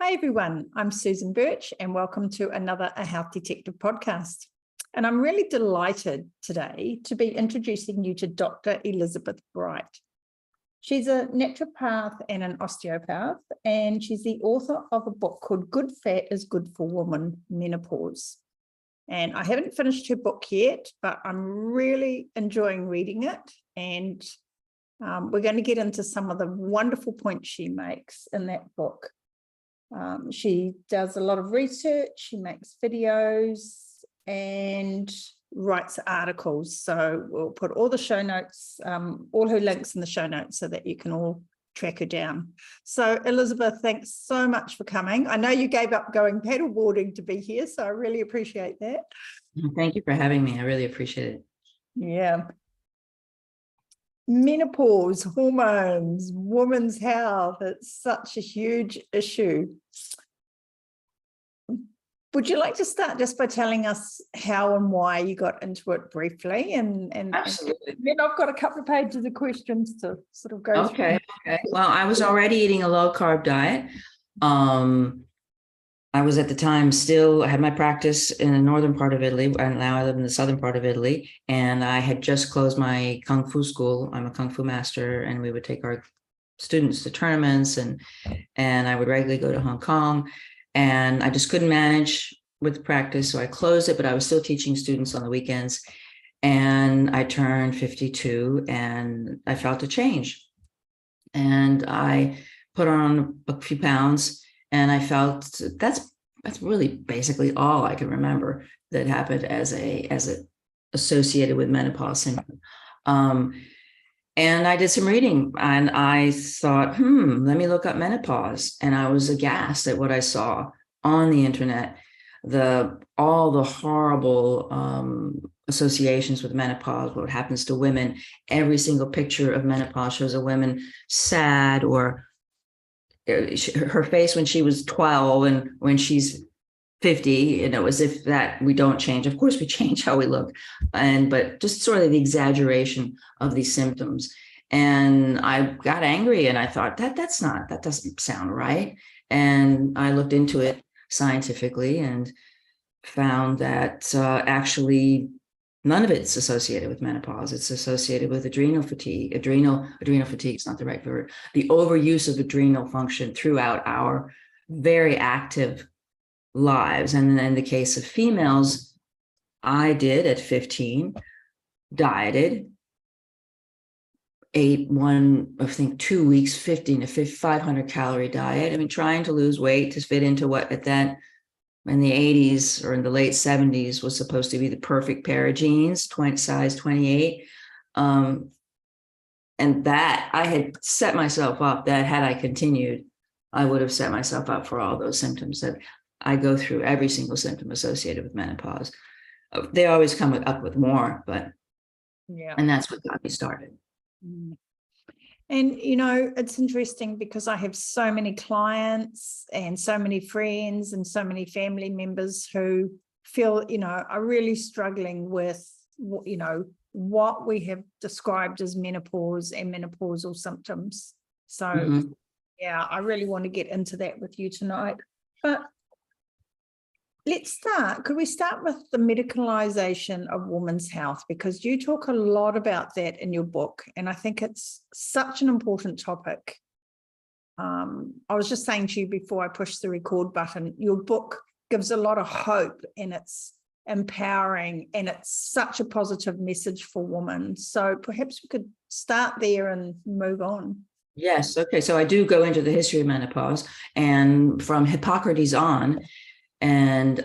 Hi everyone, I'm Susan Birch and welcome to another A Health Detective podcast. And I'm really delighted today to be introducing you to Dr. Elizabeth Bright. She's a naturopath and an osteopath, and she's the author of a book called Good Fat is Good for Women, Menopause. And I haven't finished her book yet, but I'm really enjoying reading it. And we're going to get into some of the wonderful points she makes in that book. She does a lot of research, she makes videos and writes articles. So we'll put all the show notes, all her links in the show notes so that you can all track her down. So Elizabeth, thanks so much for coming. I know you gave up going paddleboarding to be here, so I really appreciate that. Thank you for having me. I really appreciate it. Yeah. Menopause, hormones, women's health, it's such a huge issue. Would you like to start just by telling us how and why you got into it briefly? And Absolutely. And then I've got a couple of pages of questions to sort of go through. Okay. Well, I was already eating a low carb diet. I was at the time I had my practice in the northern part of Italy, and now I live in the southern part of Italy. And I had just closed my Kung Fu school. I'm a Kung Fu master, and we would take our students to tournaments, and I would regularly go to Hong Kong. And I just couldn't manage with the practice, so I closed it, but I was still teaching students on the weekends. And I turned 52 and I felt a change. And I put on a few pounds. And I felt that's really basically all I can remember that happened as associated with menopause syndrome. And I did some reading and I thought, let me look up menopause. And I was aghast at what I saw on the internet, all the horrible associations with menopause, what happens to women. Every single picture of menopause shows a woman sad, or her face when she was 12 and when she's 50, as if that we don't change. Of course we change how we look, but just sort of the exaggeration of these symptoms. And I got angry and I thought that doesn't sound right. And I looked into it scientifically and found that actually none of it's associated with menopause. It's associated with adrenal fatigue. Adrenal fatigue is not the right word. The overuse of adrenal function throughout our very active lives. And in the case of females, I did at 15, dieted, ate 2 weeks, 500 calorie diet. I mean, trying to lose weight to fit into what at that in the 80s or in the late 70s was supposed to be the perfect pair of jeans, size 28. And that I had set myself up that had I continued, I would have set myself up for all those symptoms that I go through, every single symptom associated with menopause. They always come up with more, and that's what got me started. And, it's interesting because I have so many clients and so many friends and so many family members who feel, are really struggling with, what we have described as menopause and menopausal symptoms. So, I really want to get into that with you tonight. But could we start with the medicalization of women's health? Because you talk a lot about that in your book, and I think it's such an important topic. I was just saying to you before I pushed the record button, your book gives a lot of hope and it's empowering and it's such a positive message for women. So perhaps we could start there and move on. Yes. Okay. So I do go into the history of menopause, and from Hippocrates on. And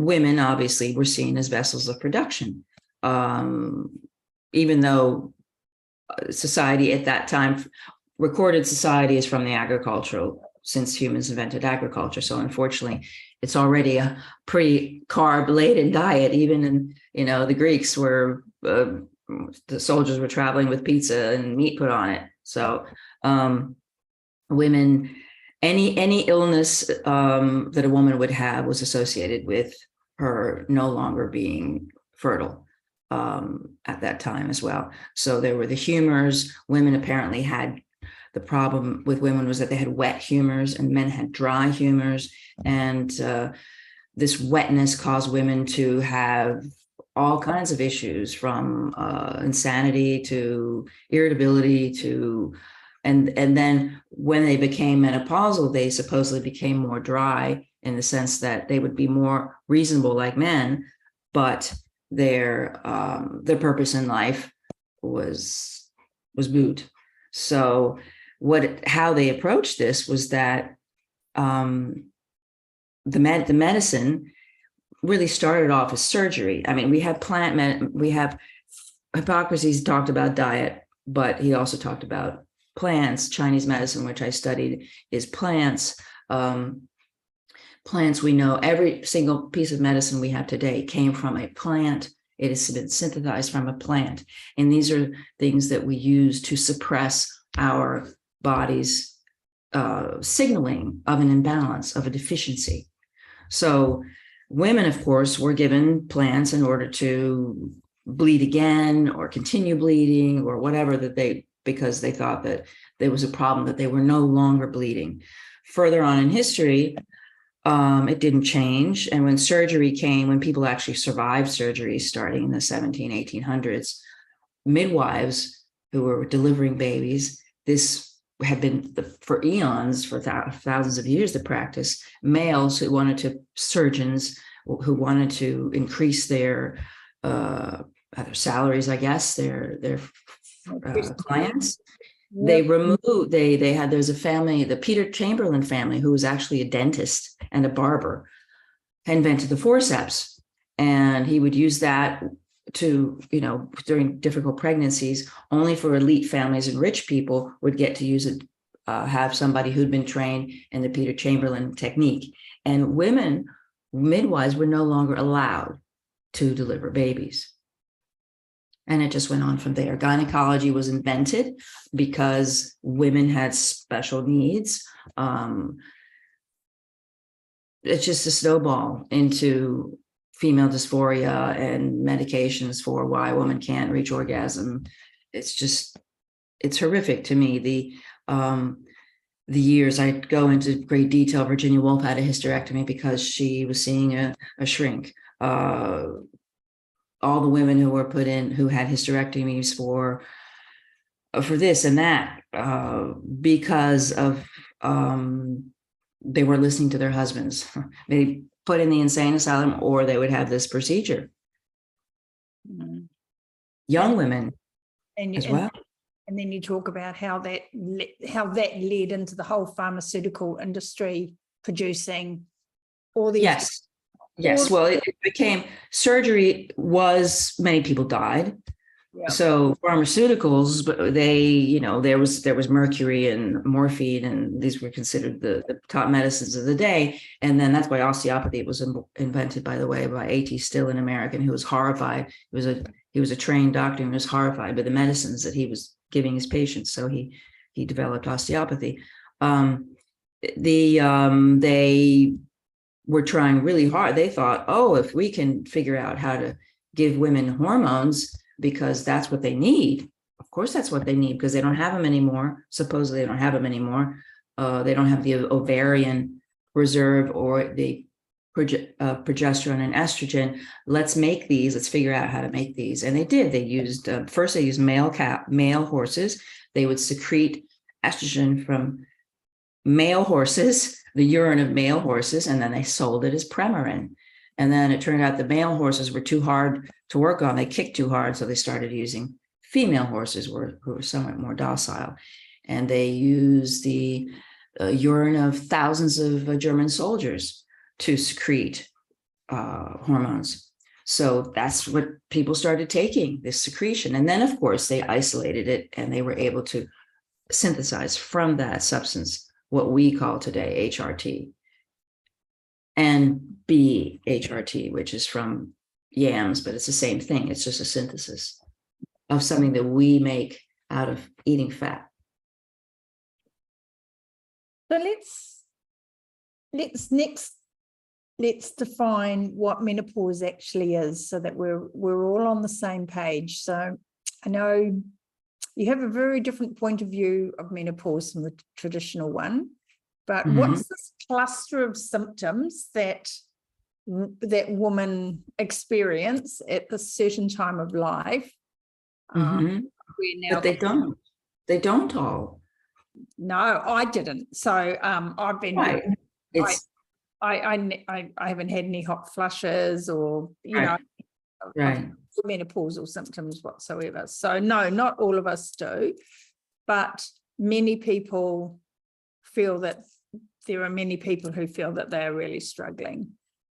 women obviously were seen as vessels of production, even though society at that time, recorded society is from the agricultural, since humans invented agriculture. So unfortunately, it's already a pretty carb-laden diet. Even in, the Greeks were, the soldiers were traveling with pizza and meat put on it. So women... Any illness that a woman would have was associated with her no longer being fertile at that time as well. So there were the humors. Women apparently had the problem with women was that they had wet humors and men had dry humors. And this wetness caused women to have all kinds of issues, from insanity to irritability to, and then when they became menopausal, they supposedly became more dry, in the sense that they would be more reasonable like men, but their purpose in life was moot. So how they approached this was that the medicine really started off as surgery. I mean, we have Hippocrates talked about diet, but he also talked about plants. Chinese medicine, which I studied, is plants. Plants, we know every single piece of medicine we have today came from a plant. It has been synthesized from a plant. And these are things that we use to suppress our body's signaling of an imbalance, of a deficiency. So women, of course, were given plants in order to bleed again or continue bleeding or whatever, because they thought that there was a problem, that they were no longer bleeding. Further on in history, it didn't change. And when surgery came, when people actually survived surgery starting in the 1800s, midwives who were delivering babies, this had been for eons, for thousands of years, the practice. Males surgeons who wanted to increase their salaries, I guess, their clients. Yep. There's a family, the Peter Chamberlain family, who was actually a dentist and a barber, invented the forceps. And he would use that to, during difficult pregnancies. Only for elite families and rich people would get to use it, have somebody who'd been trained in the Peter Chamberlain technique. And women, midwives, were no longer allowed to deliver babies. And it just went on from there. Gynecology was invented because women had special needs. It's just a snowball into female dysphoria and medications for why a woman can't reach orgasm. It's horrific to me. The years, I go into great detail. Virginia Woolf had a hysterectomy because she was seeing a shrink. All the women who were put in, who had hysterectomies for this and that, because of they weren't listening to their husbands. They put in the insane asylum, or they would have this procedure. Mm-hmm. Young women as well. And then you talk about how that led into the whole pharmaceutical industry producing all these. Yes. Well, it became surgery. Many people died. Yep. So pharmaceuticals, but there was mercury and morphine, and these were considered the top medicines of the day. And then that's why osteopathy was invented, by the way, by A.T. Still, an American who was horrified. He was a trained doctor and was horrified by the medicines that he was giving his patients. So he developed osteopathy. They were trying really hard. They thought, if we can figure out how to give women hormones, because that's what they need. Of course, that's what they need, because they don't have them anymore. Supposedly, they don't have them anymore. They don't have the ovarian reserve or the progesterone and estrogen. Let's make these. Let's figure out how to make these. And they did. They used male horses. They would secrete estrogen from male horses, the urine of male horses, and then they sold it as Premarin. And then it turned out the male horses were too hard to work on. They kicked too hard, so they started using female horses who were somewhat more docile. And they used the urine of thousands of German soldiers to secrete hormones. So that's what people started taking, this secretion. And then, of course, they isolated it, and they were able to synthesize from that substance what we call today HRT, and BHRT, which is from yams, but it's the same thing. It's just a synthesis of something that we make out of eating fat. So let's define what menopause actually is, so that we're all on the same page. So I know you have a very different point of view of menopause from the traditional one. But Mhm. what's this cluster of symptoms that women experience at a certain time of life? Mhm. We're now But they don't all. No, I didn't. So I've been Right. It's I haven't had any hot flushes or right. of Right. menopausal symptoms whatsoever. So no, not all of us do, but many people feel that there are many people who feel that they are really struggling.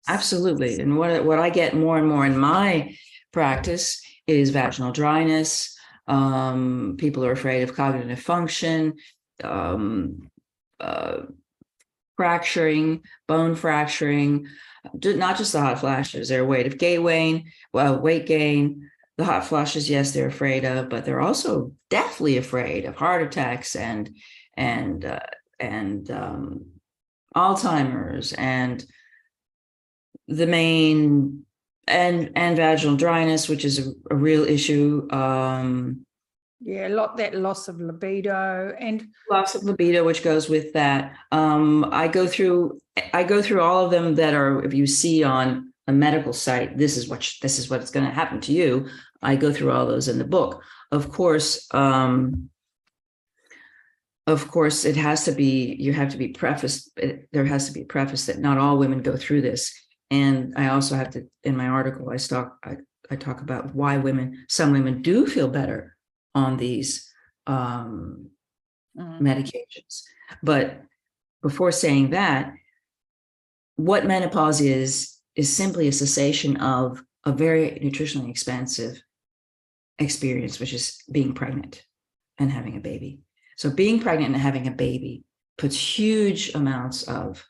Absolutely. And what I get more and more in my practice is vaginal dryness. People are afraid of cognitive function, um, uh, fracturing, bone fracturing, not just the hot flashes. They're weight gain, weight gain. The hot flushes, yes, they're afraid of, but they're also deathly afraid of heart attacks and Alzheimer's and the main and vaginal dryness, which is a real issue. Yeah, that loss of libido and Loss of libido, which goes with that. I go through all of them that are, if you see on a medical site, this is what's going to happen to you. I go through all those in the book. Of course, it has to be, there has to be preface that not all women go through this. And I also have to, in my article, I talk about why some women do feel better on these medications. But before saying that, what menopause is simply a cessation of a very nutritionally expensive experience, which is being pregnant and having a baby. So being pregnant and having a baby puts huge amounts of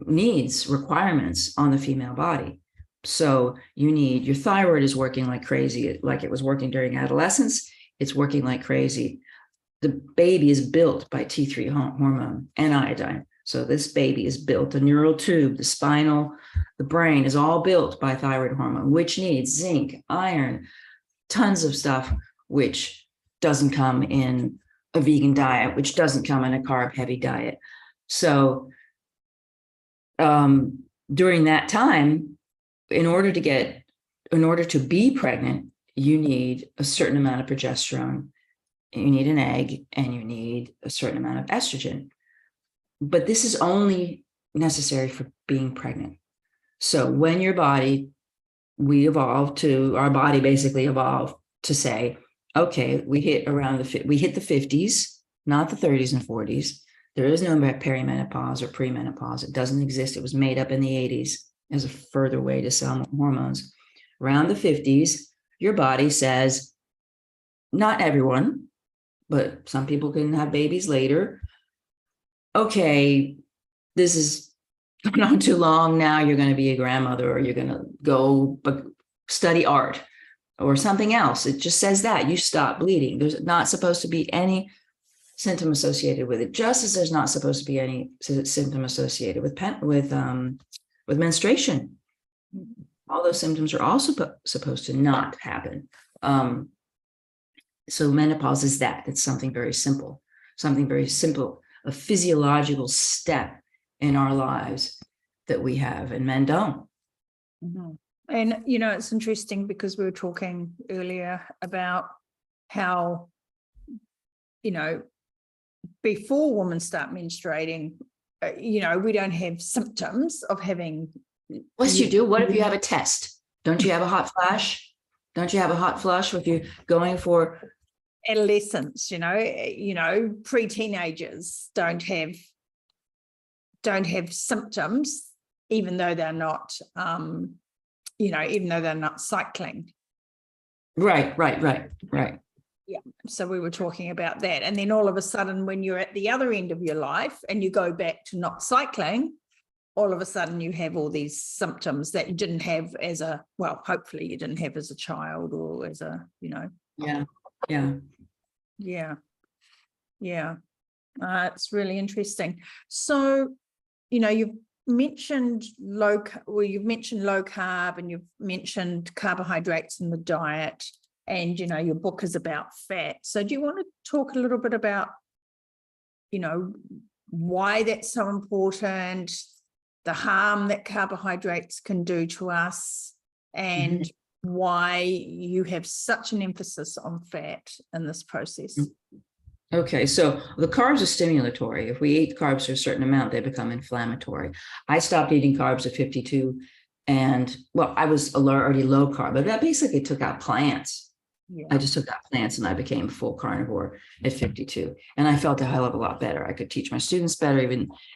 requirements on the female body. So your thyroid is working like crazy, like it was working during adolescence. It's working like crazy. The baby is built by T3 hormone and iodine. So this baby is built, the neural tube, the brain is all built by thyroid hormone, which needs zinc, iron, tons of stuff, which doesn't come in a vegan diet, which doesn't come in a carb-heavy diet. So during that time, in order to be pregnant, you need a certain amount of progesterone, you need an egg, and you need a certain amount of estrogen. But this is only necessary for being pregnant. So when our body basically evolved to say, okay, we hit the 50s, not the 30s and 40s. There is no perimenopause or premenopause. It doesn't exist. It was made up in the 80s as a further way to sell hormones. Around the 50s, your body says, not everyone, but some people can have babies later. Okay, this is going on too long. Now you're going to be a grandmother, or you're going to go study art or something else. It just says that you stop bleeding. There's not supposed to be any symptom associated with it, just as there's not supposed to be any symptom associated with menstruation. All those symptoms are also supposed to not happen. So menopause is that. It's something very simple, a physiological step in our lives that we have, and men don't. Mm-hmm. And, it's interesting because we were talking earlier about how, before women start menstruating, we don't have symptoms of having. Yes, you do. What if you have a test? Don't you have a hot flash? Don't you have a hot flush if you're going for adolescents? Pre-teenagers don't have symptoms, even though they're not, cycling. Right. Yeah. So we were talking about that. And then all of a sudden, when you're at the other end of your life and you go back to not cycling, all of a sudden you have all these symptoms that you didn't have hopefully you didn't have as a child or as a, Yeah. It's really interesting. So, you've mentioned low carb, and you've mentioned carbohydrates in the diet. and, your book is about fat. So do you want to talk a little bit about, why that's so important, the harm that carbohydrates can do to us, and why you have such an emphasis on fat in this process? Okay, so the carbs are stimulatory. If we eat carbs to a certain amount, they become inflammatory. I stopped eating carbs at 52, and I was already low carb, but that basically took out plants. Yeah. I just took out plants and I became full carnivore at 52, and I felt a hell of a lot better. I could teach my students better,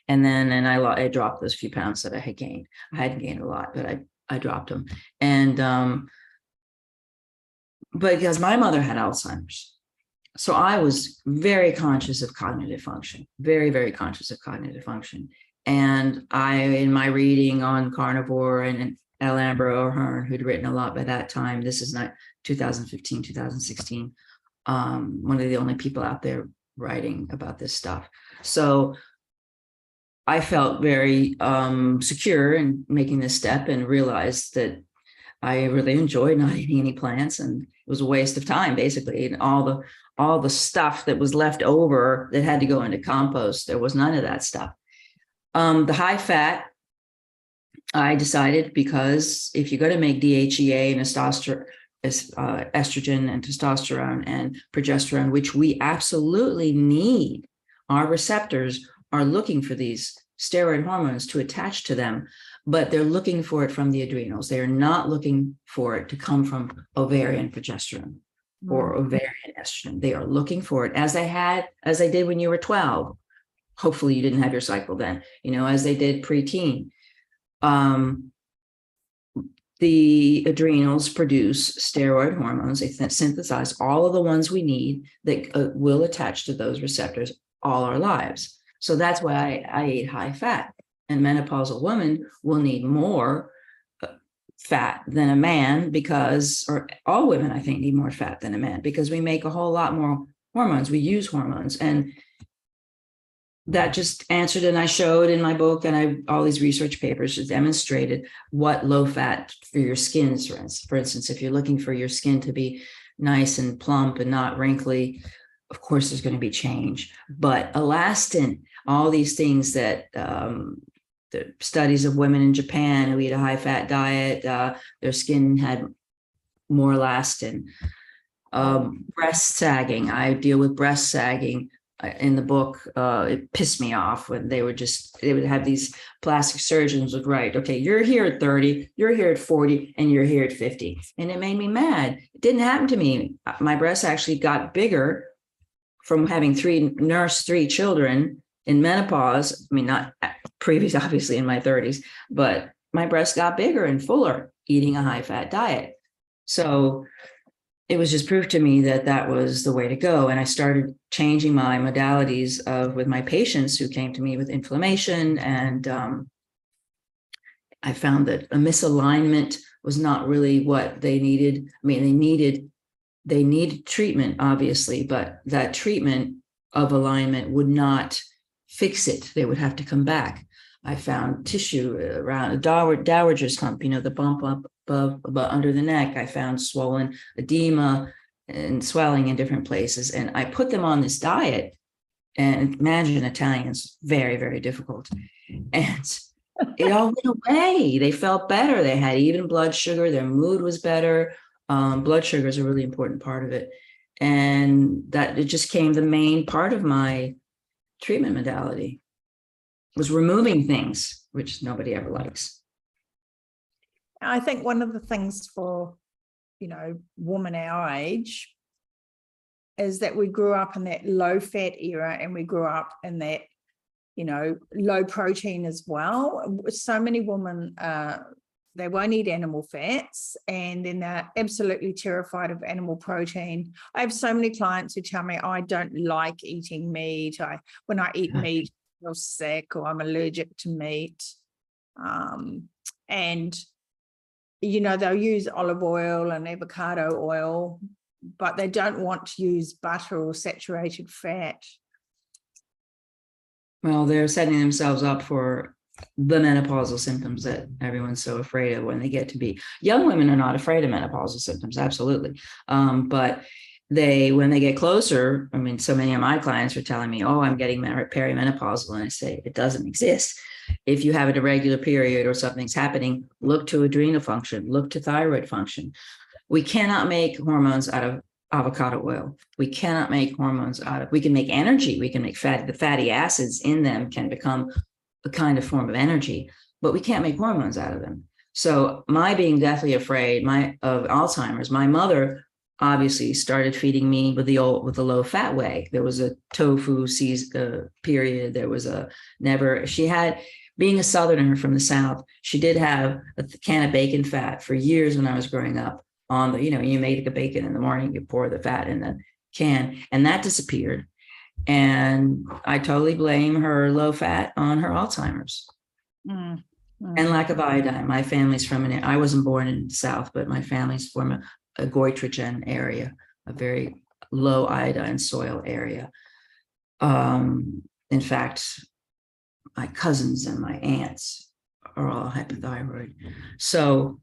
and I dropped those few pounds that I had gained. I hadn't gained a lot, but I dropped them, and but because my mother had Alzheimer's. So I was very conscious of cognitive function, very, very conscious of cognitive function. And in my reading on carnivore and Alhambra O'Hearn, who'd written a lot by that time, this is not 2015, 2016, one of the only people out there writing about this stuff. So I felt very secure in making this step and realized that I really enjoyed not eating any plants, and it was a waste of time, basically. And all the stuff that was left over that had to go into compost, there was none of that stuff. The high fat, I decided, because if you're going to make DHEA and estrogen and testosterone and progesterone, which we absolutely need, our receptors are looking for these steroid hormones to attach to them, but they're looking for it from the adrenals. They're not looking for it to come from ovarian progesterone or ovarian estrogen. They are looking for it as they did when you were 12. Hopefully you didn't have your cycle then, as they did preteen. The adrenals produce steroid hormones. They synthesize all of the ones we need that will attach to those receptors all our lives. So that's why I ate high fat. And menopausal women will need more fat than a man or all women, I think, need more fat than a man, because we make a whole lot more hormones. We use hormones. And that just answered, and I showed in my book, and all these research papers just demonstrated what low fat for your skin is. For instance, if you're looking for your skin to be nice and plump and not wrinkly, of course, there's going to be change. But elastin, all these things that the studies of women in Japan who eat a high fat diet, their skin had more elastin. Breast sagging, I deal with breast sagging in the book. It pissed me off when they would have these plastic surgeons would write, okay, you're here at 30, you're here at 40, and you're here at 50. And it made me mad. It didn't happen to me. My breasts actually got bigger from having nursed three children in menopause. I mean, not previous, obviously, in my 30s, but my breasts got bigger and fuller eating a high fat diet. So it was just proof to me that that was the way to go. And I started changing my modalities with my patients who came to me with inflammation. And I found that a misalignment was not really what they needed. I mean, they needed treatment, obviously, but that treatment of alignment would not fix it. They would have to come back. I found tissue around a dowager's hump, the bump up above under the neck. I found swollen edema and swelling in different places. And I put them on this diet. And imagine Italians, very, very difficult. And it all went away. They felt better. They had even blood sugar. Their mood was better. Blood sugar is a really important part of it. And that it just came the main part of my treatment modality was removing things, which nobody ever likes. I think one of the things for, women our age is that we grew up in that low fat era, and we grew up in that, low protein as well. So many women, they won't eat animal fats, and then they're absolutely terrified of animal protein. I have so many clients who tell me, I don't like eating meat. When I eat meat, I feel sick, or I'm allergic to meat. And they'll use olive oil and avocado oil, but they don't want to use butter or saturated fat. Well, they're setting themselves up for the menopausal symptoms that everyone's so afraid of when they get to be. Young women are not afraid of menopausal symptoms, absolutely. But when they get closer, I mean, so many of my clients are telling me, oh, I'm getting perimenopausal. And I say, it doesn't exist. If you have an irregular period or something's happening, look to adrenal function, look to thyroid function. We cannot make hormones out of avocado oil. We cannot make hormones we can make energy. We can make the fatty acids in them can become a kind of form of energy, but we can't make hormones out of them. So my being deathly afraid of Alzheimer's, my mother obviously started feeding me with the low fat way. There was a tofu period. There was being a Southerner from the South, she did have a can of bacon fat for years when I was growing up. You make the bacon in the morning, you pour the fat in the can, and that disappeared. And I totally blame her low fat on her Alzheimer's and lack of iodine. My family's I wasn't born in the South, but my family's from a goitrogen area, a very low iodine soil area. In fact, my cousins and my aunts are all hypothyroid. So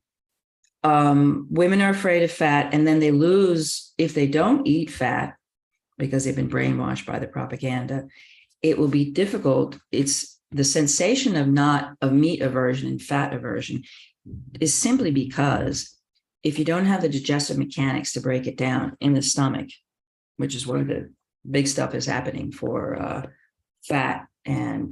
women are afraid of fat, and then they lose if they don't eat fat because they've been brainwashed by the propaganda. It will be difficult. It's the sensation of meat aversion and fat aversion is simply because if you don't have the digestive mechanics to break it down in the stomach, which is one of the big stuff is happening for fat and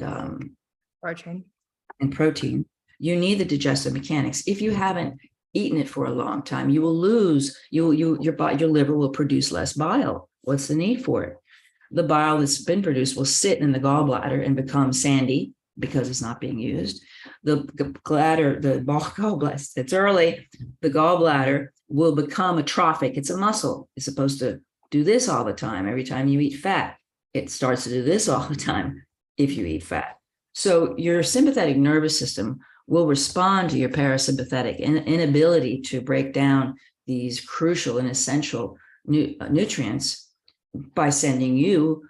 protein, you need the digestive mechanics. If you haven't eaten it for a long time, you will lose, your liver will produce less bile. What's the need for it? The bile that's been produced will sit in the gallbladder and become sandy because it's not being used. The gallbladder will become atrophic. It's a muscle. It's supposed to do this all the time. Every time you eat fat, it starts to do this all the time if you eat fat. So your sympathetic nervous system will respond to your parasympathetic inability to break down these crucial and essential nutrients by sending you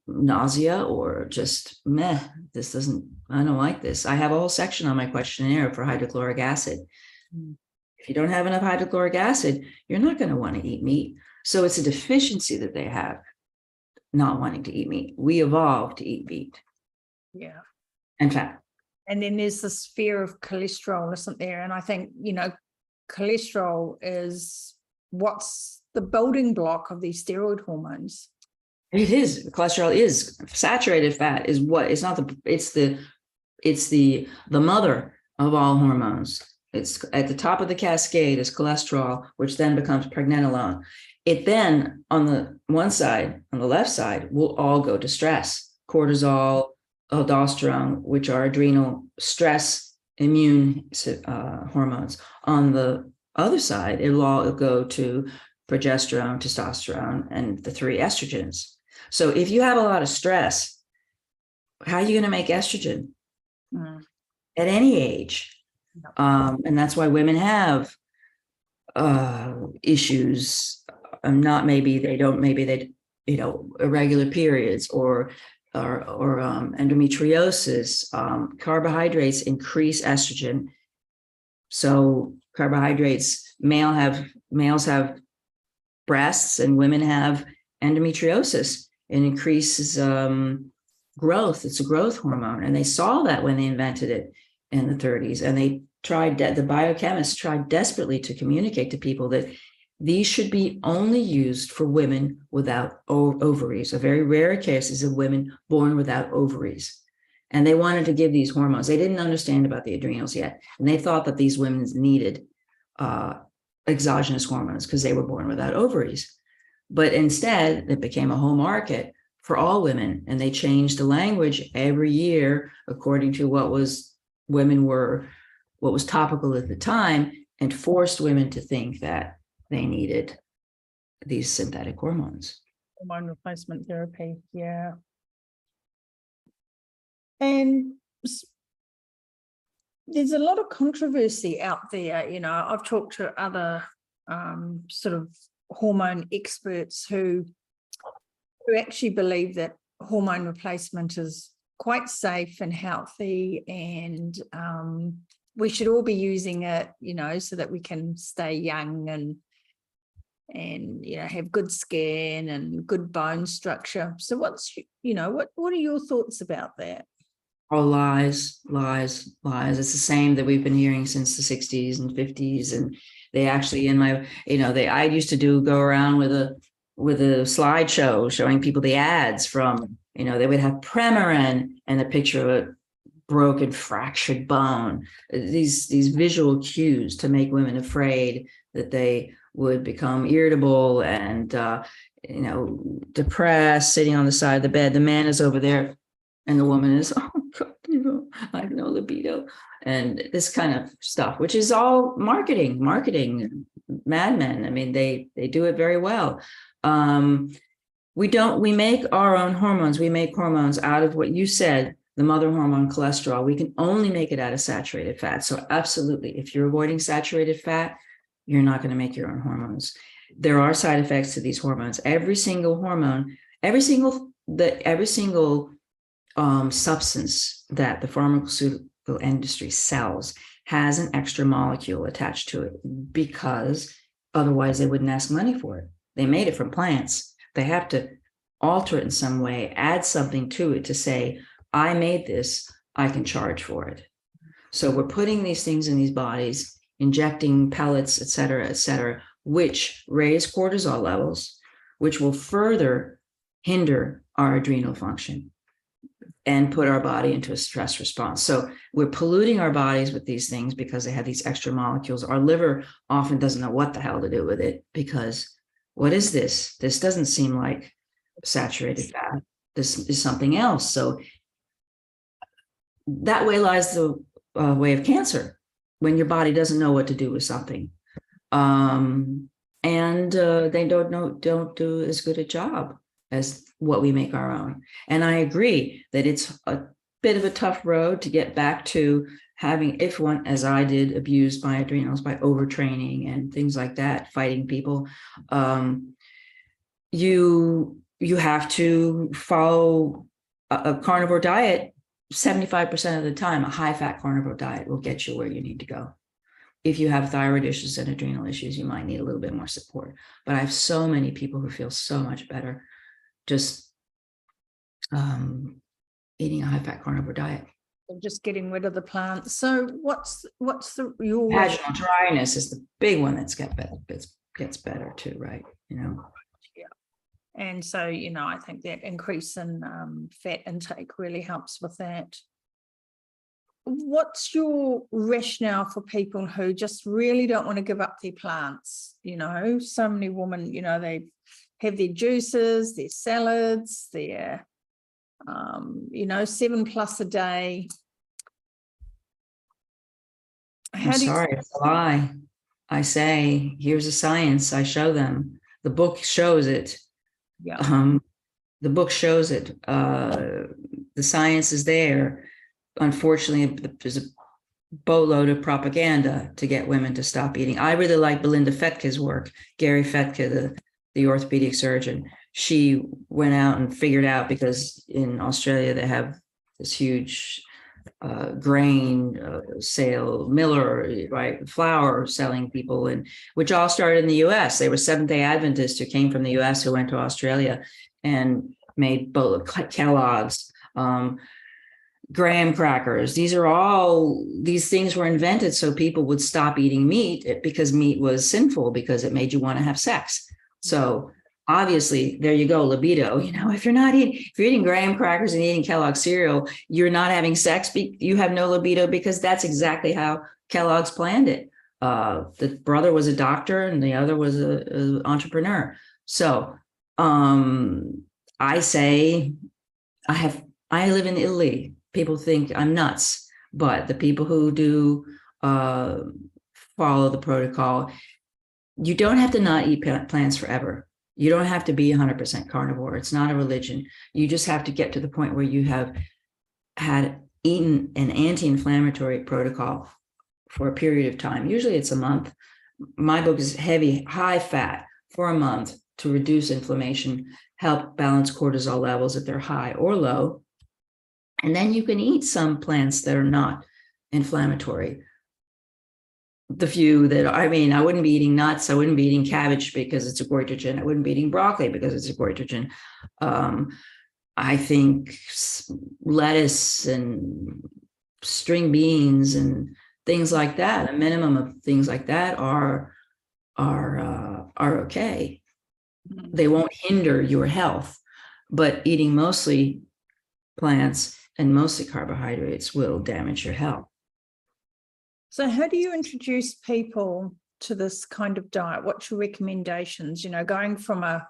nausea or just I don't like this. I have a whole section on my questionnaire for hydrochloric acid. If you don't have enough hydrochloric acid, you're not going to want to eat meat. So it's a deficiency that they have, not wanting to eat meat. We evolved to eat meat. Yeah. And fat. And then there's this fear of cholesterol, isn't there? And I think, cholesterol is what's the building block of these steroid hormones. It is. Cholesterol is saturated fat is what it's not it's the mother of all hormones. It's at the top of the cascade is cholesterol, which then becomes pregnenolone. It then on the left side will all go to stress, cortisol, aldosterone, which are adrenal stress immune hormones. On the other side, it'll all go to progesterone, testosterone, and the 3 estrogens. So if you have a lot of stress, how are you going to make estrogen at any age? And that's why women have issues. Irregular periods or endometriosis. Carbohydrates increase estrogen. So carbohydrates, males have breasts and women have endometriosis. It increases growth. It's a growth hormone. And they saw that when they invented it in the 30s. And the biochemists tried desperately to communicate to people that these should be only used for women without ovaries, a very rare cases of women born without ovaries. And they wanted to give these hormones. They didn't understand about the adrenals yet. And they thought that these women needed exogenous hormones because they were born without ovaries. But instead, it became a whole market for all women. And they changed the language every year according to what was topical at the time, and forced women to think that they needed these synthetic hormones. Hormone replacement therapy, yeah. And there's a lot of controversy out there. I've talked to other sort of hormone experts who actually believe that hormone replacement is quite safe and healthy, and we should all be using it, so that we can stay young and have good skin and good bone structure. So what are your thoughts about that? Oh, lies. It's the same that we've been hearing since the 60s and 50s. And they actually, I used to go around with a slideshow showing people the ads from, they would have Premarin and a picture of a broken, fractured bone, these visual cues to make women afraid that they would become irritable and, depressed, sitting on the side of the bed. The man is over there and the woman is, oh God, I have no libido. And this kind of stuff, which is all marketing, madmen. I mean, they do it very well. We make our own hormones. We make hormones out of what you said, the mother hormone, cholesterol. We can only make it out of saturated fat. So absolutely, if you're avoiding saturated fat, you're not going to make your own hormones. There are side effects to these hormones. Every single hormone, every single substance that the pharmaceutical industry sells has an extra molecule attached to it, because otherwise they wouldn't ask money for it. They made it from plants. They have to alter it in some way, add something to it to say, I made this, I can charge for it. So we're putting these things in these bodies, injecting pellets, et cetera, which raise cortisol levels, which will further hinder our adrenal function and put our body into a stress response. So we're polluting our bodies with these things because they have these extra molecules. Our liver often doesn't know what the hell to do with it, because what is this? This doesn't seem like saturated fat. This is something else. So that way lies the way of cancer, when your body doesn't know what to do with something. And they don't do as good a job as what we make our own. And I agree that it's a bit of a tough road to get back to having, if one, as I did, abused my adrenals by overtraining and things like that, fighting people. You have to follow a carnivore diet. 75% of the time, a high-fat carnivore diet will get you where you need to go. If you have thyroid issues and adrenal issues, you might need a little bit more support. But I have so many people who feel so much better just eating a high-fat carnivore diet. Just getting rid of the plants. So what's your vaginal dryness is the big one that's gets better too, right? Yeah. And so, I think that increase in fat intake really helps with that. What's your rationale for people who just really don't want to give up their plants? So many women, they have their juices, their salads, their, 7+ a day. Sorry, it's a lie. I say, here's the science. I show them. The book shows it. Yeah. The book shows it. The science is there. Unfortunately, there's a boatload of propaganda to get women to stop eating. I really like Belinda Fetke's work. Gary Fetke, the orthopedic surgeon. She went out and figured out, because in Australia they have this huge grain sale, Miller, right, flour selling people, and which all started in the US. They were Seventh-day Adventists who came from the US who went to Australia and made Kellogg's, graham crackers. These things were invented so people would stop eating meat, because meat was sinful, because it made you want to have sex. So obviously, there you go, libido. If you're eating graham crackers and eating Kellogg's cereal, you're not having sex. You have no libido, because that's exactly how Kellogg's planned it. The brother was a doctor and the other was an entrepreneur. So I say, I live in Italy. People think I'm nuts, but the people who do follow the protocol, you don't have to not eat plants forever. You don't have to be 100% carnivore. It's not a religion. You just have to get to the point where you have had eaten an anti-inflammatory protocol for a period of time. Usually it's a month. My book is heavy, high fat for a month to reduce inflammation, help balance cortisol levels if they're high or low, And then you can eat some plants that are not inflammatory. The few that, I mean, I wouldn't be eating nuts. I wouldn't be eating cabbage because it's a goitrogen. I wouldn't be eating broccoli because it's a goitrogen. I think lettuce and string beans and things like that, a minimum of things like that are okay. They won't hinder your health, but eating mostly plants and mostly carbohydrates will damage your health. So how do you introduce people to this kind of diet? What's your recommendations? You know, going from a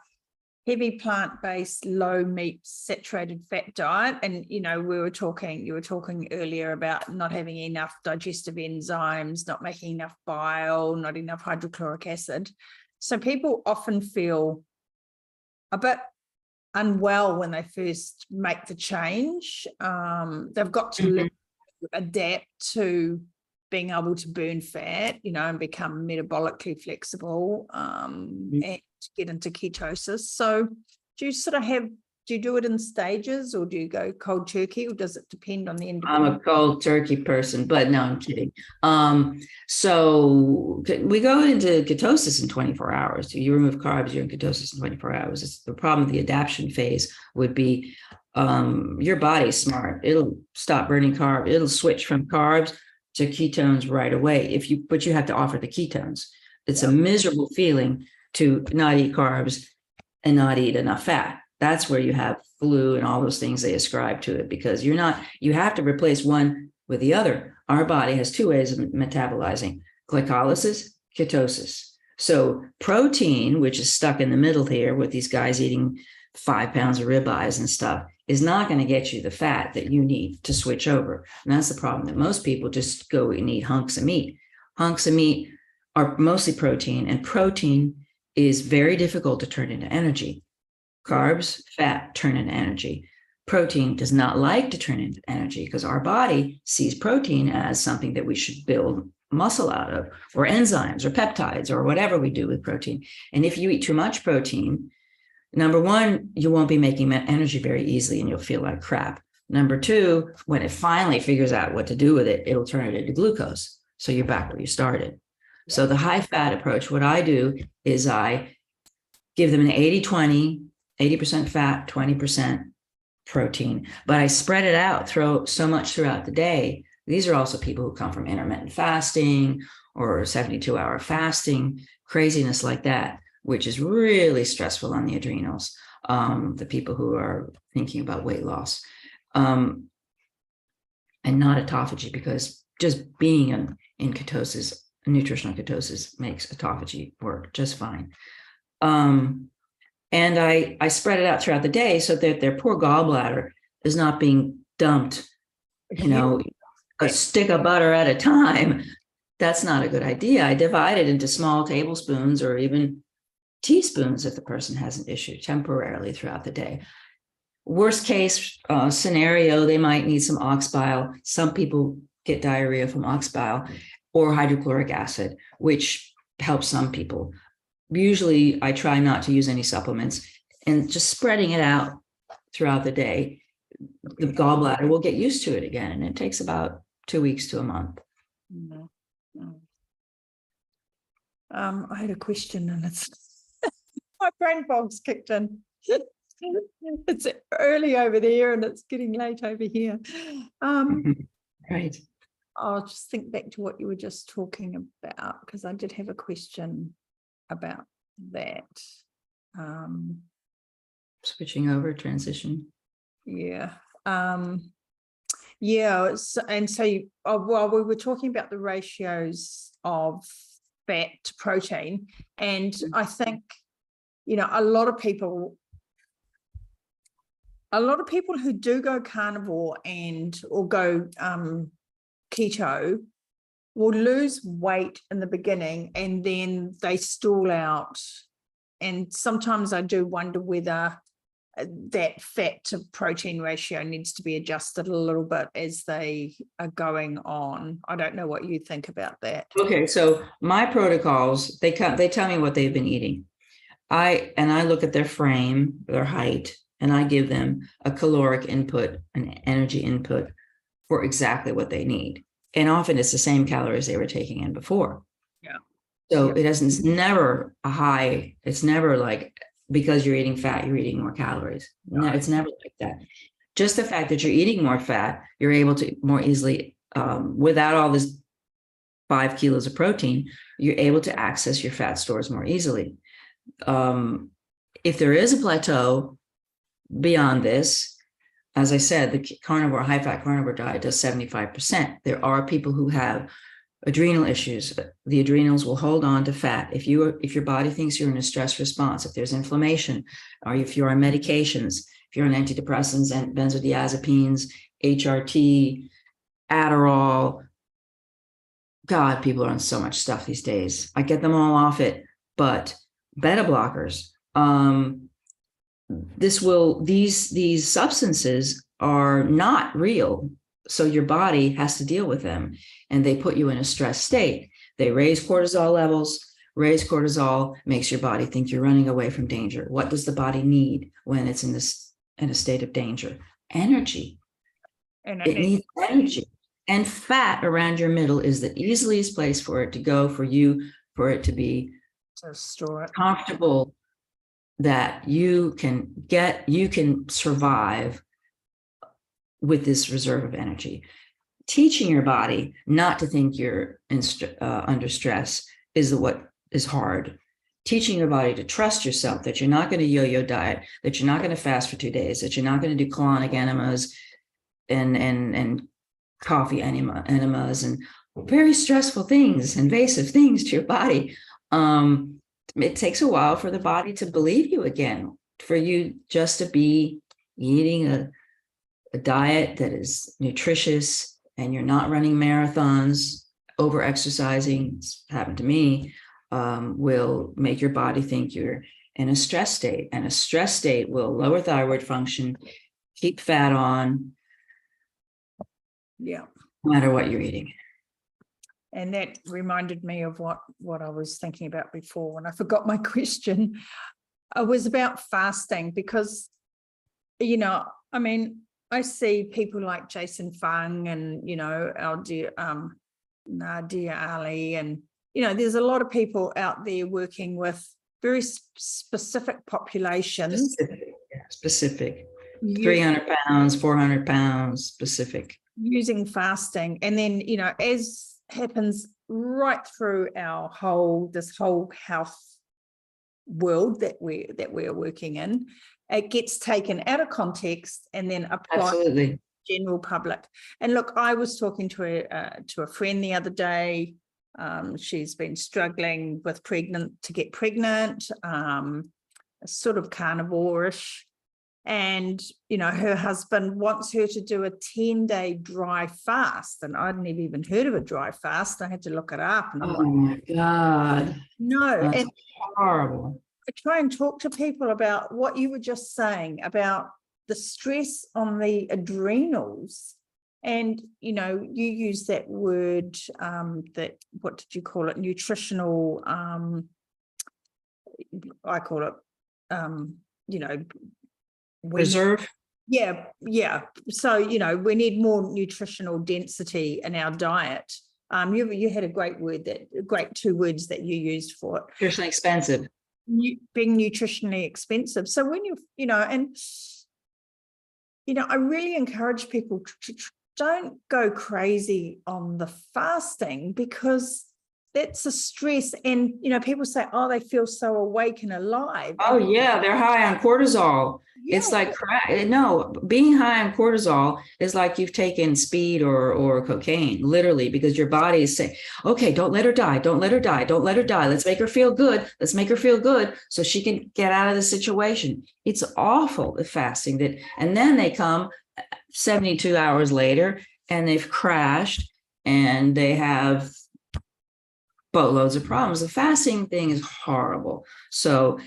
heavy plant-based, low meat, saturated fat diet, and you know, you were talking earlier about not having enough digestive enzymes, not making enough bile, not enough hydrochloric acid. So people often feel a bit unwell when they first make the change. They've got to adapt to being able to burn fat, you know, and become metabolically flexible, and get into ketosis. So do you do it in stages, or do you go cold turkey, or does it depend on the individual? I'm a cold turkey person, but no, I'm kidding. So we go into ketosis in 24 hours. You remove carbs, you're in ketosis in 24 hours. It's the problem with the adaptation phase would be your body's smart. It'll stop burning carbs. It'll switch from carbs to ketones right away. But you have to offer the ketones. It's a miserable feeling to not eat carbs and not eat enough fat. That's where you have flu and all those things they ascribe to it, because you have to replace one with the other. Our body has two ways of metabolizing: glycolysis, ketosis. So protein, which is stuck in the middle here with these guys eating 5 pounds of ribeyes and stuff, is not going to get you the fat that you need to switch over. And that's the problem, that most people just go and eat hunks of meat. Hunks of meat are mostly protein, and protein is very difficult to turn into energy. Carbs, fat turn into energy. Protein does not like to turn into energy because our body sees protein as something that we should build muscle out of, or enzymes or peptides or whatever we do with protein. And if you eat too much protein, number one, you won't be making energy very easily and you'll feel like crap. Number two, when it finally figures out what to do with it, it'll turn it into glucose. So you're back where you started. So the high fat approach, what I do is I give them an 80-20, 80% fat, 20% protein, but I spread it out, throw so much throughout the day. These are also people who come from intermittent fasting or 72-hour fasting, craziness like that, which is really stressful on the adrenals, the people who are thinking about weight loss, and not autophagy, because just being in ketosis, nutritional ketosis, makes autophagy work just fine. And I spread it out throughout the day so that their poor gallbladder is not being dumped, you know, a stick of butter at a time. That's not a good idea. I divide it into small tablespoons or even teaspoons if the person has an issue temporarily throughout the day. Worst case scenario, they might need some ox bile. Some people get diarrhea from ox bile or hydrochloric acid, which helps some people. Usually I try not to use any supplements, and just spreading it out throughout the day, the gallbladder will get used to it again. And it takes about 2 weeks to a month. I had a question, and it's my brain fog's kicked in. It's early over there and it's getting late over here. Right. I'll just think back to what you were just talking about, because I did have a question about that. Switching over, transition. Yeah. Yeah. And so, well, we were talking about the ratios of fat to protein. And I think, you know, a lot of people who do go carnivore or go keto will lose weight in the beginning and then they stall out. And sometimes I do wonder whether that fat to protein ratio needs to be adjusted a little bit as they are going on. I don't know what you think about that. Okay, so my protocols, they tell me what they've been eating. I look at their frame, their height, and I give them a caloric input, an energy input for exactly what they need. And often it's the same calories they were taking in before. Yeah. So Yeah. it's never a high, it's never like because you're eating fat, you're eating more calories. No, it's never like that. Just the fact that you're eating more fat, you're able to more easily, without all this 5 kilos of protein, you're able to access your fat stores more easily. If there is a plateau beyond this, as I said, the carnivore, high-fat carnivore diet does 75%. There are people who have adrenal issues. The adrenals will hold on to fat. If your body thinks you're in a stress response, if there's inflammation, or if you're on medications, if you're on antidepressants and benzodiazepines, HRT, Adderall, God, people are on so much stuff these days. I get them all off it, but beta blockers, these substances are not real. So your body has to deal with them, and they put you in a stress state. They raise cortisol levels. Raise cortisol makes your body think you're running away from danger. What does the body need when it's in a state of danger? Energy. And it needs energy. And fat around your middle is the easiest place for it to go, for it to be comfortable, that you can survive with this reserve of energy. Teaching your body not to think you're under stress is what is hard. Teaching your body to trust yourself, that you're not going to yo-yo diet, that you're not going to fast for 2 days, that you're not going to do colonic enemas and coffee enemas and very stressful things, invasive things to your body. It takes a while for the body to believe you again, for you just to be eating a diet that is nutritious, and you're not running marathons. Over exercising, it's happened to me, will make your body think you're in a stress state, and a stress state will lower thyroid function, keep fat on, no matter what you're eating. And that reminded me of what I was thinking about before when I forgot my question. It was about fasting, because, I mean, I see people like Jason Fung and, our dear Nadia Ali, and, there's a lot of people out there working with very specific populations. Specific. 300 pounds, 400 pounds, specific. Using fasting. And then, as happens right through this whole health world that we're working in, it gets taken out of context and then applied to the general public. And look, I was talking to a friend the other day. She's been struggling to get pregnant, sort of carnivore-ish. And, her husband wants her to do a 10-day dry fast. And I'd never even heard of a dry fast. I had to look it up. And I'm my God. No. That's horrible. I try and talk to people about what you were just saying about the stress on the adrenals. And, you use that word, what did you call it? Nutritional, I call it, Reserve. Yeah. So, we need more nutritional density in our diet. You had a great 2 words that you used for it. Nutritionally expensive. Being nutritionally expensive. So when I really encourage people to don't go crazy on the fasting, because that's a stress. And, people say, oh, they feel so awake and alive. Oh, yeah, they're high on cortisol. Yeah. It's like no, being high on cortisol is like you've taken speed or cocaine, literally, because your body is saying, okay, don't let her die. Don't let her die. Don't let her die. Let's make her feel good. Let's make her feel good so she can get out of the situation. It's awful, the fasting and then they come 72 hours later and they've crashed and they have boatloads of problems. The fasting thing is horrible. So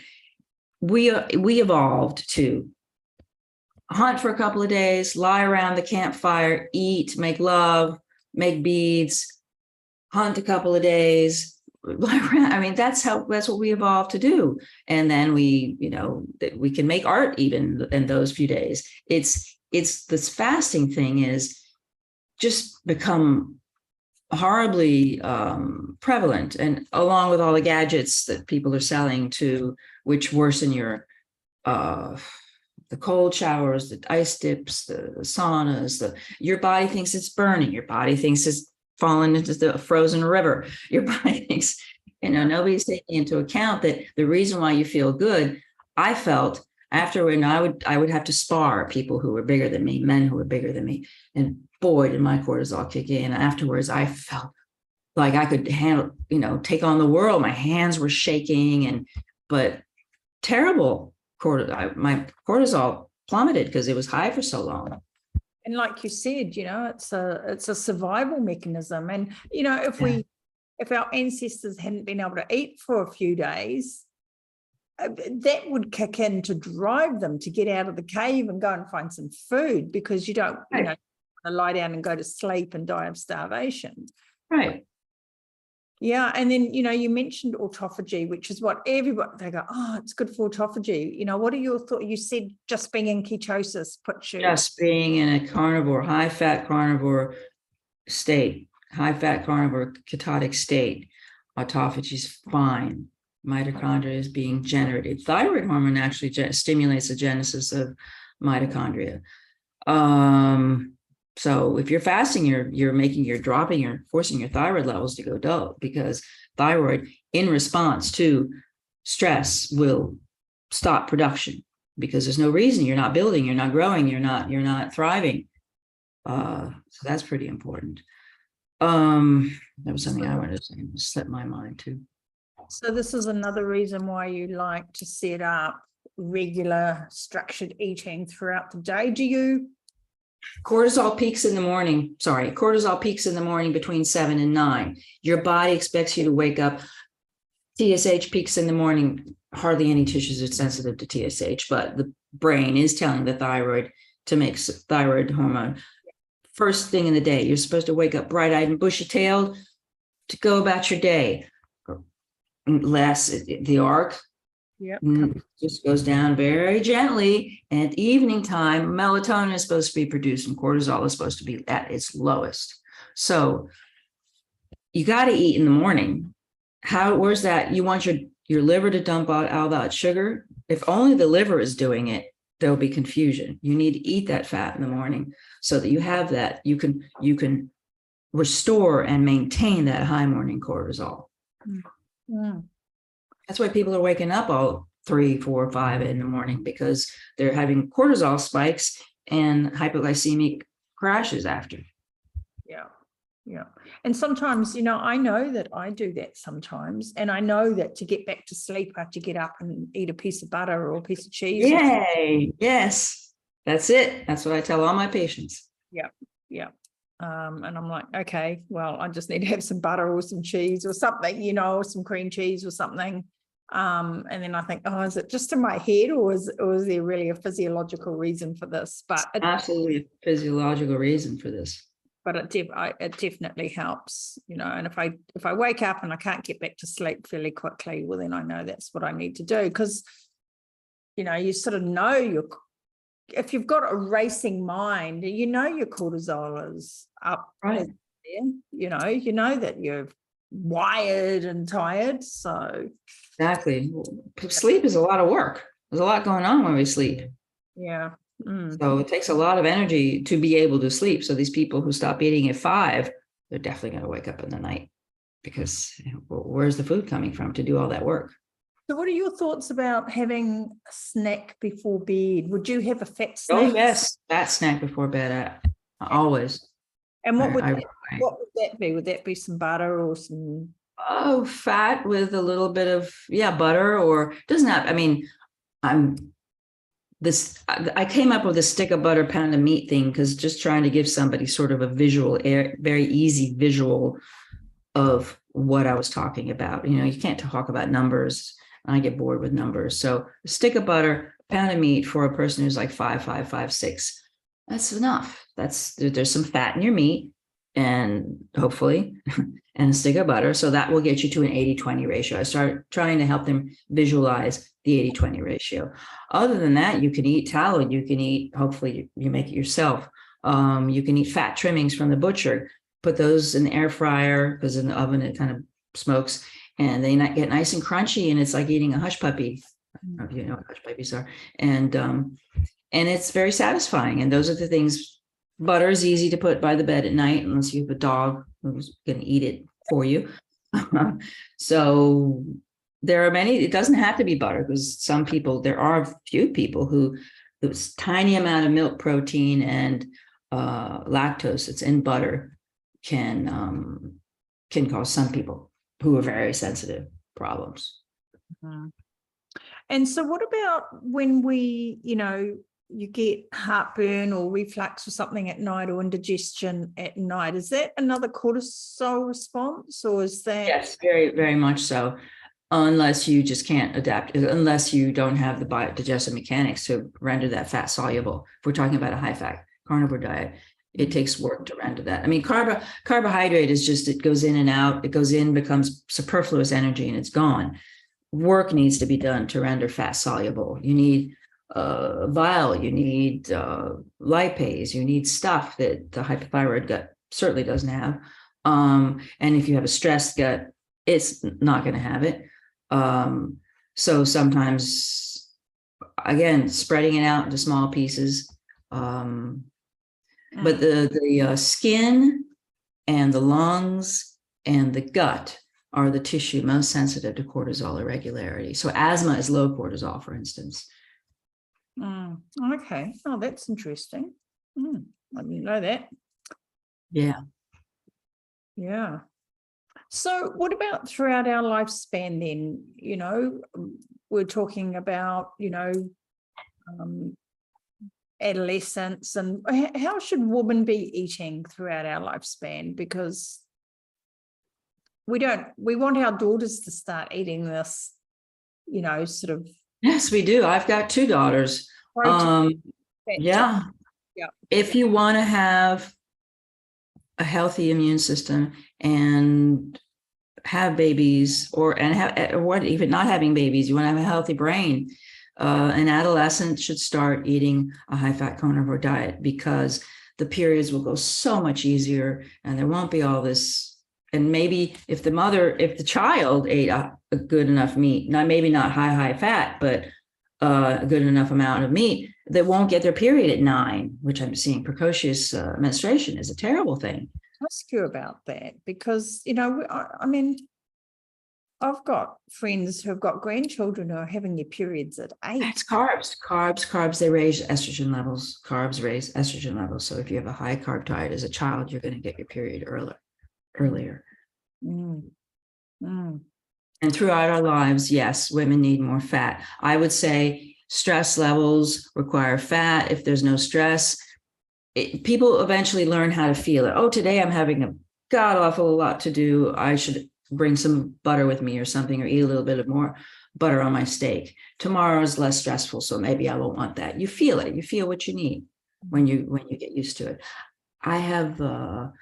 we evolved to hunt for a couple of days, lie around the campfire, eat, make love, make beads, hunt a couple of days, I mean, that's what we evolved to do. And then we can make art even in those few days. It's this fasting thing is just become horribly prevalent, and along with all the gadgets that people are selling which worsen your the cold showers, the ice dips, the saunas, your body thinks it's burning, your body thinks it's fallen into the frozen river, your body thinks, nobody's taking into account that the reason why you feel good. I felt after when I would have to spar people who were bigger than me, men who were bigger than me, and boy, did my cortisol kick in. Afterwards, I felt like I could handle, take on the world. My hands were shaking, but terrible. My cortisol plummeted because it was high for so long. And like you said, it's a survival mechanism. And, if our ancestors hadn't been able to eat for a few days, that would kick in to drive them to get out of the cave and go and find some food, because you don't, right. Lie down and go to sleep and die of starvation. Right. Yeah. And then, you mentioned autophagy, which is what everybody, they go, oh, it's good for autophagy. What are your thoughts? You said just being in ketosis puts you. Just being in a carnivore, high-fat carnivore state, high-fat carnivore ketotic state, autophagy is fine. Mitochondria is being generated. Thyroid hormone actually stimulates the genesis of mitochondria. So if you're fasting, you're forcing your thyroid levels to go low, because thyroid, in response to stress, will stop production, because there's no reason. You're not building, you're not growing, you're not thriving. So that's pretty important. That was something I wanted to say, it slipped my mind too. So this is another reason why you like to set up regular structured eating throughout the day. Do you? Cortisol peaks in the morning between 7 and 9. Your body expects you to wake up. TSH peaks in the morning. Hardly any tissues are sensitive to TSH, but the brain is telling the thyroid to make thyroid hormone. First thing in the day, you're supposed to wake up bright-eyed and bushy-tailed to go about your day. Unless the arc just goes down very gently, and at evening time, melatonin is supposed to be produced and cortisol is supposed to be at its lowest. So you got to eat in the morning. Where's that? You want your liver to dump out all that sugar? If only the liver is doing it, there'll be confusion. You need to eat that fat in the morning so that you have that. You can restore and maintain that high morning cortisol. Mm. That's why people are waking up all 3, 4, 5 in the morning, because they're having cortisol spikes and hypoglycemic crashes after. Yeah. And sometimes, I know that I do that sometimes. And I know that to get back to sleep, I have to get up and eat a piece of butter or a piece of cheese. Yay. Yes. That's it. That's what I tell all my patients. Yeah. And I'm like, okay, well, I just need to have some butter or some cheese or something, or some cream cheese or something. And then I think, oh, is it just in my head, or is there really a physiological reason for this? But absolutely a physiological reason for this. But it definitely helps, and if I wake up and I can't get back to sleep fairly quickly, well, then I know that's what I need to do, because, you sort of know if you've got a racing mind, your cortisol is up. Right. You know that you're wired and tired. So exactly. Sleep is a lot of work. There's a lot going on when we sleep. Yeah. Mm. So it takes a lot of energy to be able to sleep. So these people who stop eating at 5, they're definitely going to wake up in the night, because where's the food coming from to do all that work? So what are your thoughts about having a snack before bed? Would you have a fat snack? Oh, yes. Fat snack before bed. Always. And what would that be? Would that be some butter or some? Oh, fat with a little bit of, butter, or doesn't have, I came up with a stick of butter, pound of meat thing, because just trying to give somebody sort of a visual, very easy visual of what I was talking about. You can't talk about numbers. I get bored with numbers. So a stick of butter, pound of meat for a person who's like 5'5", 5'6". That's enough. There's some fat in your meat, and hopefully, and a stick of butter. So that will get you to an 80-20 ratio. I start trying to help them visualize the 80-20 ratio. Other than that, you can eat tallow. You can eat, hopefully you make it yourself. You can eat fat trimmings from the butcher, put those in the air fryer, because in the oven it kind of smokes, and they get nice and crunchy, and it's like eating a hush puppy. I don't know if you know what hush puppies are. And it's very satisfying. And those are the things. Butter is easy to put by the bed at night, unless you have a dog who's going to eat it for you. So there are many, it doesn't have to be butter, because there are a few people who this tiny amount of milk protein and lactose that's in butter can cause some people who are very sensitive problems. Mm-hmm. And so what about when you get heartburn or reflux or something at night, or indigestion at night? Is that another cortisol response, or is that? Yes, very, very much so. Unless you just can't adapt, unless you don't have the digestive mechanics to render that fat soluble. If we're talking about a high fat carnivore diet, it takes work to render that. I mean, carbohydrate is just, it goes in and out. It goes in, becomes superfluous energy, and it's gone. Work needs to be done to render fat soluble. You need bile, you need lipase, you need stuff that the hypothyroid gut certainly doesn't have. And if you have a stressed gut, it's not going to have it. So sometimes, again, spreading it out into small pieces. But the skin and the lungs and the gut are the tissue most sensitive to cortisol irregularity. So asthma is low cortisol, for instance. Okay. Oh, that's interesting. I didn't know that. Yeah. Yeah. So what about throughout our lifespan then? We're talking about, adolescence, and how should women be eating throughout our lifespan? Because we want our daughters to start eating this, sort of. Yes, we do. I've got 2 daughters. Yeah. If you want to have a healthy immune system and have babies, or even not having babies, you want to have a healthy brain, an adolescent should start eating a high-fat carnivore diet, because the periods will go so much easier, and there won't be all this. And maybe if the child ate a good enough meat, maybe not high fat, but a good enough amount of meat, they won't get their period at 9, which I'm seeing precocious menstruation is a terrible thing. Ask you about that, because I mean, I've got friends who've got grandchildren who are having their periods at 8. It's carbs. They raise estrogen levels. Carbs raise estrogen levels. So if you have a high carb diet as a child, you're going to get your period earlier. And throughout our lives, yes, women need more fat. I would say stress levels require fat. If there's no stress, people eventually learn how to feel it. Oh, today I'm having a god awful lot to do. I should bring some butter with me or something, or eat a little bit of more butter on my steak. Tomorrow is less stressful, so maybe I won't want that. You feel it. You feel what you need when you get used to it. I have a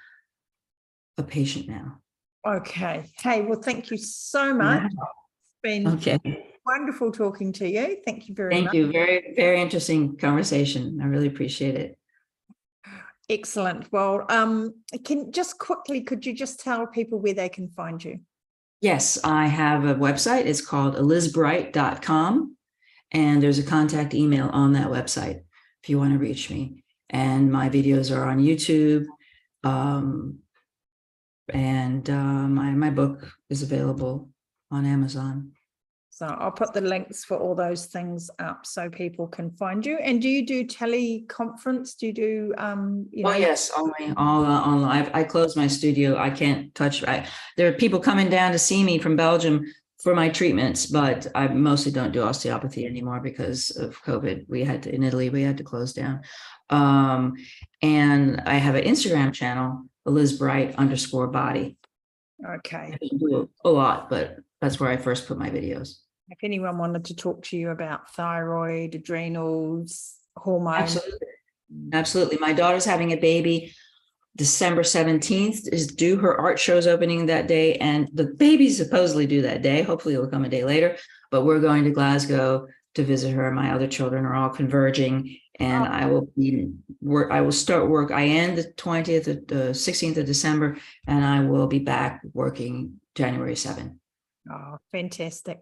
patient now. Okay. Hey, well, thank you so much. Yeah. It's been wonderful talking to you. Thank you very much. Thank you. Very, very interesting conversation. I really appreciate it. Excellent. Well, could you just tell people where they can find you? Yes, I have a website. It's called elizbright.com, and there's a contact email on that website if you want to reach me. And my videos are on YouTube. And my book is available on Amazon. So I'll put the links for all those things up so people can find you. And do you do teleconference? Do you do, Oh, yes, all online. I closed my studio. I can't touch. There are people coming down to see me from Belgium for my treatments, but I mostly don't do osteopathy anymore because of COVID. In Italy, we had to close down. And I have an Instagram channel, elizbright_body. Okay. I do a lot, but that's where I first put my videos. If anyone wanted to talk to you about thyroid, adrenals, hormones. Absolutely. My daughter's having a baby. December 17th is due. Her art show's opening that day, and the baby's supposedly due that day. Hopefully it'll come a day later, but we're going to Glasgow to visit her. My other children are all converging, and I will start work. I end the 20th, the 16th of December, and I will be back working January 7th. Oh, fantastic.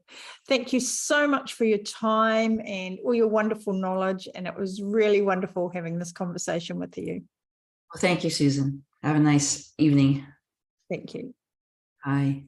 Thank you so much for your time and all your wonderful knowledge. And it was really wonderful having this conversation with you. Well, thank you, Susan. Have a nice evening. Thank you. Bye.